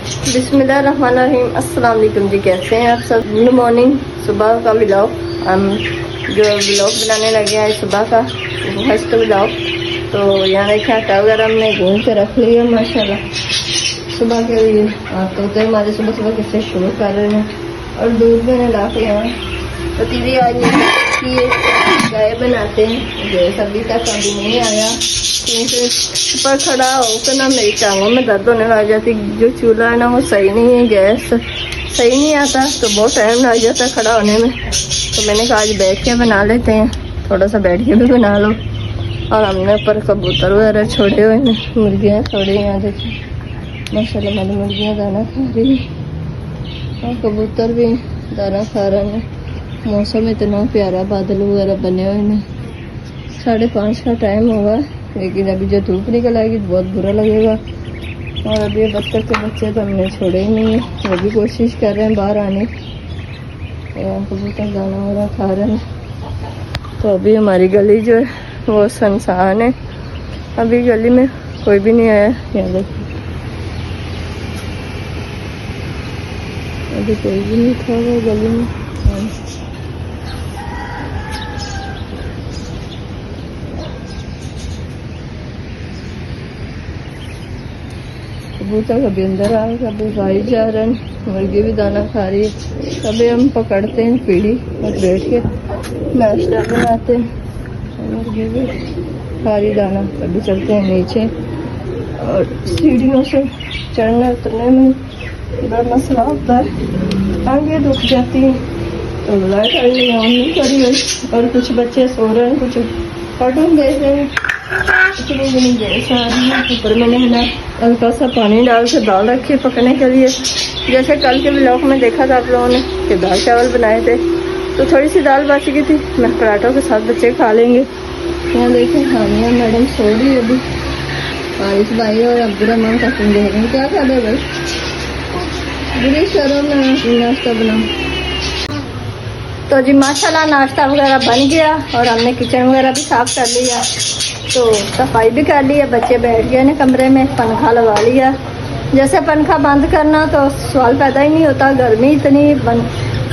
बिस्मिल्लाहिर्रहमानिर्रहीम। अस्सलाम वालेकुम जी, कैसे हैं आप सब। Good morning. सुबह का व्लॉग हम जो व्लॉग बनाने लगे हैं सुबह का फर्स्ट व्लॉग। तो यहाँ देखें आटा वगैरह हमने गूंद के रख लिया माशाल्लाह सुबह के लिए। तो हमारे सुबह सुबह किससे शुरू कर रहे हैं और दूध मैंने ला के यहाँ पतीली आज ये चाय बनाते हैं। जो अभी तक अभी नहीं आया क्योंकि ऊपर खड़ा होकर ना मेरी टांगों में दर्द होने लग जाती। जो चूल्हा है ना वो सही नहीं है, गैस सही नहीं आता तो बहुत टाइम लग जाता है खड़ा होने में। तो मैंने कहा आज बैठ के बना लेते हैं, थोड़ा सा बैठ के भी बना लो। और हमने ऊपर कबूतर वगैरह छोड़े हुए हैं, मुर्गियाँ छोड़ी यहाँ देखिए माशाल्लाह हमारी मुर्गियाँ दाना खा रही है और कबूतर भी दाना खा रहे हैं। मौसम इतना प्यारा, बादल वगैरह बने हुए हैं। 5:30 का टाइम होगा लेकिन अभी जो धूप निकल आएगी बहुत बुरा लगेगा। और अभी बच्चे के बच्चे तो हमने छोड़े ही नहीं है, वो भी कोशिश कर रहे हैं बाहर आने। कबूतर दाना वगैरह खा रहे हैं। तो अभी हमारी गली जो है वो सुनसान है, अभी गली में कोई भी नहीं आया। यहाँ देखिए अभी कोई भी नहीं था वो गली में। कबूतर कभी अंदर आ रहे, कभी बाहर जा रहे हैं। मुर्गी भी दाना खा रही है। कभी हम पकड़ते हैं पीढ़ी और बैठ के नाश्ता बनाते हैं। मुर्गी भी खा रही दाना। कभी चलते हैं नीचे और सीढ़ियों से चढ़ने उतरने में बड़ा मसला होता है, आगे दुख जाती है। तो लाइट ऑन नहीं करी हुई और कुछ बच्चे सो रहे हैं, कुछ कार्टून देख रहे हैं। इतनी गैस आ रही है। ऊपर मैंने है ना हल्का सा पानी डाल के दाल रखी है पकने के लिए। जैसे कल के व्लॉग में देखा था आप लोगों ने कि दाल चावल बनाए थे तो थोड़ी सी दाल बच गई थी। मैं पराठों के साथ बच्चे खा लेंगे। यहाँ देखें हानिया मैडम सो रही है अभी। आरिफ भाई और अब्दुर्रहमान का तुम देख रहे हैं। क्या खा रहे भाई? बुरी शर्म में नाश्ता बनाओ। तो जी माशाल्लाह नाश्ता वगैरह बन गया और हमने किचन वगैरह भी साफ कर लिया। तो सफाई भी कर ली है। बच्चे बैठ गए ना कमरे में, पंखा लगा लिया। जैसे पंखा बंद करना तो सवाल पैदा ही नहीं होता। गर्मी इतनी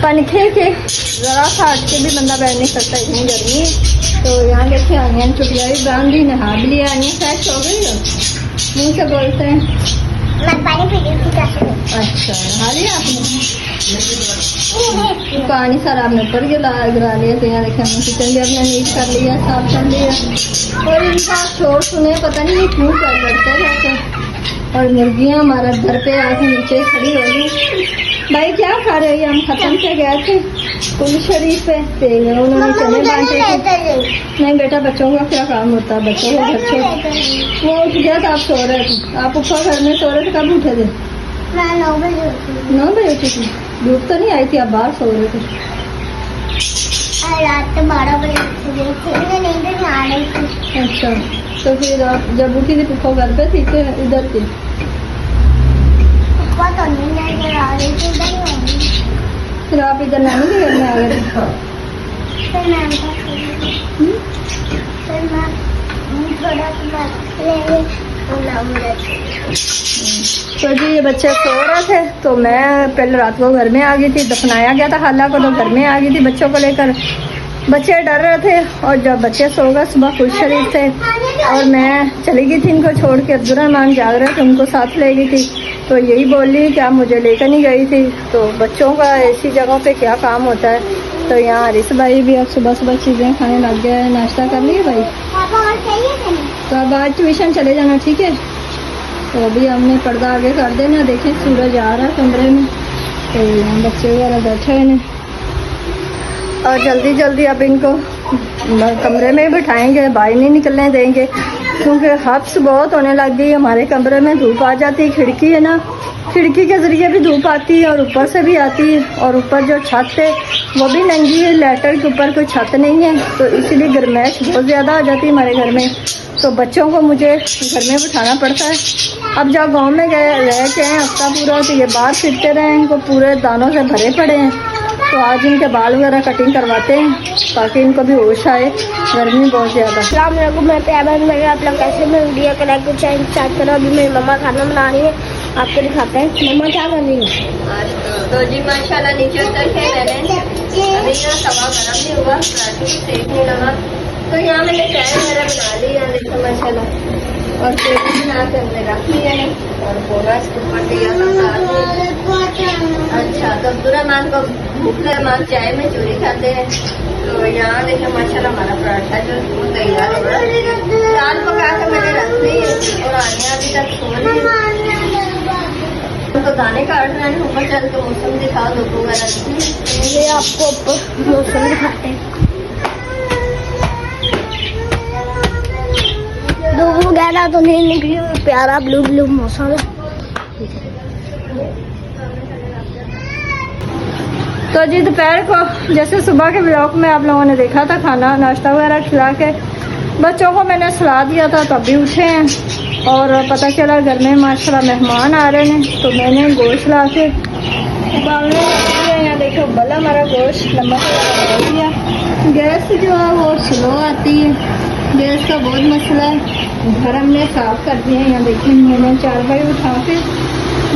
पंखे के ज़रा सा हट के भी बंदा बैठ नहीं सकता, इतनी गर्मी है। तो यहाँ देखिए आनियन चुटिया भी बांध दी, नहा भी लिया। आनियन फ्रेश हो गई हो, मुँह से बोलते हैं। अच्छा नहा लिया आपने? पानी सारा आपने ऊपर गिरा लिया। तो यहाँ देखिए हमने किचन भी अपना नीट कर लिया, साफ कर लिया। और इनका शोर सुने पता नहीं क्यों कर करते रहते। और मुर्गियाँ हमारा घर पे आके नीचे खड़ी हो गई। भाई क्या खा रहे हो? हम खत्म से गए थे कुल शरीफ पे, उन्होंने चने बांटे थे। नहीं बेटा बच्चों का क्या काम होता है, बच्चों को घर छोड़। वो उठ गया था, आप सो रहे थे। आप ऊपर घर में सो रहे थे, कब उठे थे? 9 बजे उठी थी। धूप तो नहीं आई थी, आप बाहर सो रहे थे। रात 12 बजे नींद नहीं आ रही थी। अच्छा तो फिर आप जब उठी थी पुप्पा घर पे थी कि इधर थी? पुप्पा तो नींद नहीं आ रही थी, इधर ही होंगी। फिर आप इधर नानी के घर में आ गए थे? फिर मैं थोड़ा तो जी ये बच्चे सो रहे थे तो मैं पहले रात को घर में आ गई थी। दफनाया गया था खाला को, तो घर में आ गई थी बच्चों को लेकर। बच्चे डर रहे थे और जब बच्चे सो गए सुबह खुश शरीफ थे और मैं चली गई थी इनको छोड़ के। अब्दुर्रहमान जाग रहे थे, उनको साथ ले गई थी। तो यही बोली कि आप मुझे लेकर नहीं गई थी। तो बच्चों का ऐसी जगह पे क्या काम होता है। तो यहाँ हरीश भाई भी अब सुबह सुबह चीज़ें खाने लग गए हैं। नाश्ता कर लिए भाई? तो अब आज ट्यूशन चले जाना, ठीक है? तो अभी हमने पर्दा आगे कर देना। देखें सूरज आ रहा है कमरे में। तो यहाँ बच्चे वगैरह बैठे हैं और जल्दी जल्दी अब इनको कमरे में बिठाएंगे, बाहर नहीं निकलने देंगे क्योंकि हब्स बहुत होने लग गई हमारे कमरे में। धूप आ जाती है, खिड़की है ना, खिड़की के ज़रिए भी धूप आती है और ऊपर से भी आती है। और ऊपर जो छत है वो भी नंगी है, लेटर के ऊपर कोई छत नहीं है। तो इसलिए गर्माइश बहुत ज़्यादा आ जाती है हमारे घर में। तो बच्चों को मुझे घर में बिठाना पड़ता है। अब जब गांव में गए रह के हैं हफ्ता पूरा तो ये बाहर फिरते रहे, इनको पूरे दानों से भरे पड़े हैं। तो आज इनके बाल वगैरह कटिंग करवाते हैं ताकि इनको भी होश आए, गर्मी बहुत ज़्यादा। मैं आप लोग कैसे मैं वीडियो का लाइक स्टार्ट करो। अभी मेरी मम्मा खाना बना रही है आपको दिखाते हैं मम्मा क्या कर रही है। तो जी माशाल्लाह नीचे उतर के मैंने अभी ना तवा गरम नहीं हुआ, पराठे को सेक नहीं लगा, तो यहाँ मैंने चाय वगैरह बना ली है, देखो माशाल्लाह, और पेड़ बना के हमने रख लिया है और पूरा इसके ऊपर दिया था। अच्छा, तो अब्दुर्रहमान को भूख रहमान चाय में चूरी खाते हैं। तो यहाँ देखिए माशाल्लाह हमारा पराठा जो तैयार हो रहा है, दाल पका के मैंने रख ली है और आने अभी तक सो रही तो दाने काट रहे हैं। ऊपर चल के मौसम दिखा दो वगैरह, ये आपको ऊपर मौसम दिखाते हैं। धूप वगैरह तो नहीं निकली, प्यारा ब्लू ब्लू मौसम है। तो जी दोपहर को जैसे सुबह के ब्लॉग में आप लोगों ने देखा था, खाना नाश्ता वगैरह खिला के बच्चों को मैंने सला दिया था, तभी उठे हैं और पता चला घर में माशाल्लाह मेहमान आ रहे हैं, तो मैंने गोश्त ला के उबालने दिया। यहाँ देखो बला हमारा गोश्त नमक डाल दिया। गैस जो है वो स्लो आती है, गैस का बहुत मसला है। घर हमने साफ कर दिया। यहाँ देखिए मैंने चारपाई उठा के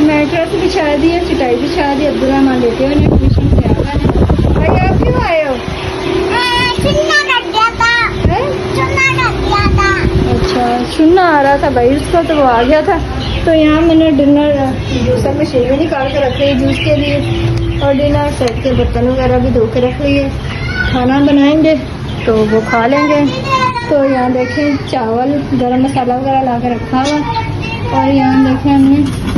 मैट्रेस बिछा दी है, चटाई बिछा दी। अब्दुर्रहमान लेटे हुए हैं ट्यूशन से आ गए हैं। भाई आप क्यों आए हो? अच्छा, सुनना आ रहा था भाई उसको, तो वो आ गया था। तो यहाँ मैंने डिनर जूसर में शेवी निकाल के रख ली जूस के लिए, और डिनर सेट के बर्तन वगैरह भी धो के रख लिए। खाना बनाएंगे तो वो खा लेंगे। तो यहाँ देखें चावल गरम मसाला वगैरह ला के रखा हुआ, और यहाँ देखें हमने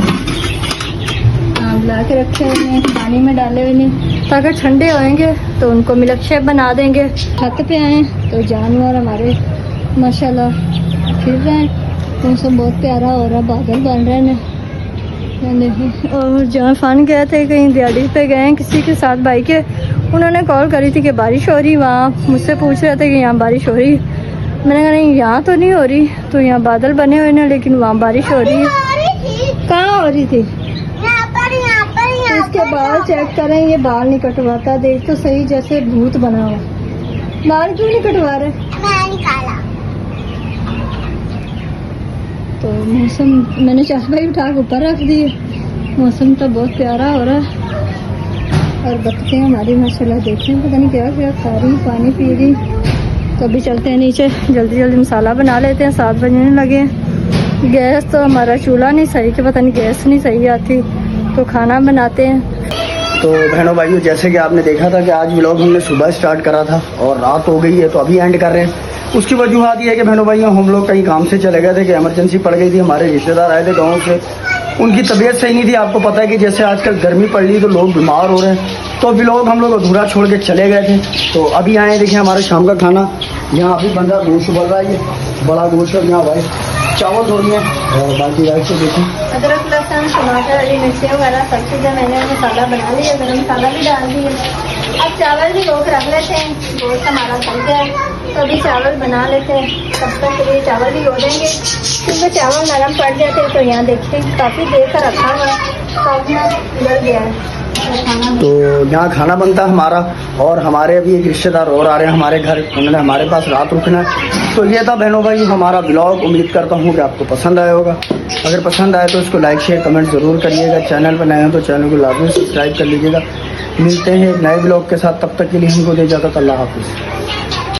ला के रखे हुए हैं, पानी में डाले हुए नहीं, ताकि ठंडे होएंगे तो उनको मिल्क शेक बना देंगे। छत पे आए तो जानवर हमारे माशाल्लाह फिर रहे हैं। मौसम बहुत प्यारा हो रहा है, बादल बन रहे हैं देखिए। और जहाँ फान गए थे कहीं दिहाड़ी पे गए हैं किसी के साथ भाई के, उन्होंने कॉल करी थी कि बारिश हो रही, वहाँ मुझसे पूछ रहे थे कि यहाँ बारिश हो रही। मैंने कहा नहीं यहाँ तो नहीं हो रही, तो यहाँ बादल बने हुए हैं लेकिन वहाँ बारिश हो रही है। कहाँ हो रही थी? तो इसके बाल चेक करें, ये बाल नहीं कटवाता, देख तो सही जैसे भूत बना हुआ। बाल क्यों नहीं कटवा रहे? तो मौसम मैंने चारपाई उठा के ऊपर रख दी। मौसम तो बहुत प्यारा हो रहा है, और बच्चे हमारी माशाल्लाह देखें पता नहीं क्या क्या खा रही, पानी पी रही। तो अभी चलते हैं नीचे, जल्दी जल्दी मसाला बना लेते हैं, 7 बजने लगे। गैस तो हमारा चूल्हा नहीं सही, कि पता नहीं गैस नहीं सही आती, तो खाना बनाते हैं। तो बहनों भाइयों, जैसे कि आपने देखा था कि आज व्लॉग हमने सुबह स्टार्ट करा था और रात हो गई है, तो अभी एंड कर रहे हैं। उसकी वजूहत ये है कि बहनों भाइयों हम लोग कहीं काम से चले गए थे कि इमरजेंसी पड़ गई थी। हमारे रिश्तेदार आए थे गाँव से, उनकी तबीयत सही नहीं थी। आपको पता है कि जैसे आजकल गर्मी पड़ रही तो लोग बीमार हो रहे हैं, तो व्लॉग हम लोग अधूरा छोड़ के चले गए थे। तो अभी आए देखिए हमारे शाम का खाना यहाँ अभी बन रहा, गोश्त उबल रहा है, ये बड़ा गोश्त है। यहाँ भाई चावल धो लिए और बाकी राइस से देखें अदरक लहसुन टमाटर हरी मिर्ची वगैरह सब चीज़ें मैंने मसाला बना लिया, गरम मसाला भी डाल दिया। अब चावल भी रोक रख लेते हैं, गोश्त हमारा चल गया है, तो अभी चावल बना लेते हैं। तब तक के लिए चावल भी हो देंगे, क्योंकि चावल नरम पड़ जाते हैं। तो यहाँ देखिए काफ़ी देर का रखा हुआ है, तो अपना गल गया है। तो यहाँ खाना बनता है हमारा, और हमारे अभी एक रिश्तेदार और आ रहे हैं हमारे घर, उन्होंने हमारे पास रात रुकना है। तो ये था बहनों भाई हमारा ब्लॉग। उम्मीद करता हूँ कि आपको पसंद आया होगा। अगर पसंद आए तो इसको लाइक शेयर कमेंट ज़रूर करिएगा। चैनल पर नए हो तो चैनल को लाजमी सब्सक्राइब कर लीजिएगा। मिलते हैं एक नए ब्लॉग के साथ, तब तक के लिए हमको दे जाता था। अल्लाह हाफिज़।